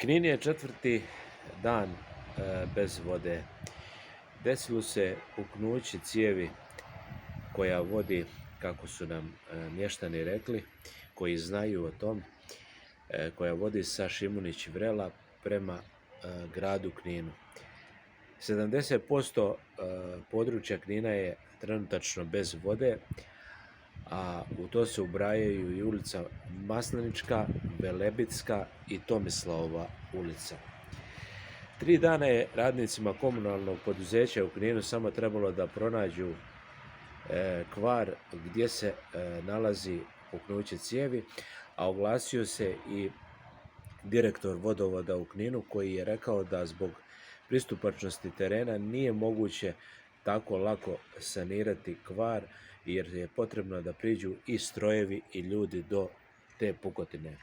Knin je četvrti dan bez vode. Desilo se uknuće cijevi koja vodi, kako su nam mještani rekli, koji znaju o tom, koja vodi sa Šimunić Vrela prema gradu Kninu. 70% područja Knina je trenutačno bez vode, a u to se ubrajaju i ulica Maslenička, Velebitska i Tomislavova ulica. 3 dana je radnicima komunalnog poduzeća u Kninu samo trebalo da pronađu kvar gdje se nalazi puknuće cijevi, a oglasio se i direktor vodovoda u Kninu koji je rekao da zbog pristupačnosti terena nije moguće tako lako sanirati kvar jer je potrebno da priđu i strojevi i ljudi do te pukotine.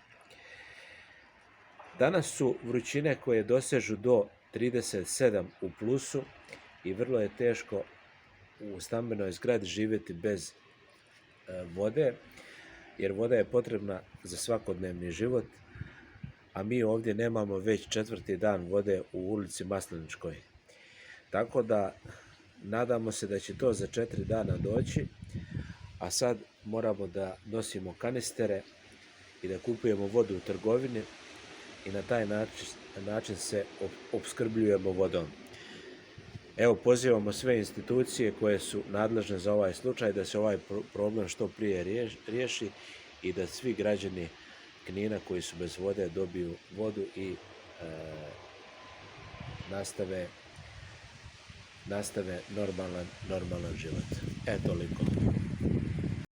Danas su vrućine koje dosežu do 37 u plusu i vrlo je teško u stambenoj zgradi živjeti bez vode, jer voda je potrebna za svakodnevni život, a mi ovdje nemamo već četvrti dan vode u ulici Masleničkoj. Tako da nadamo se da će to za 4 dana doći, a sad moramo da nosimo kanistere i da kupujemo vodu u trgovini i na taj način se opskrbljujemo vodom. Evo, pozivamo sve institucije koje su nadležne za ovaj slučaj da se ovaj problem što prije riješi i da svi građani Knina koji su bez vode dobiju vodu i nastave normalan život. Toliko.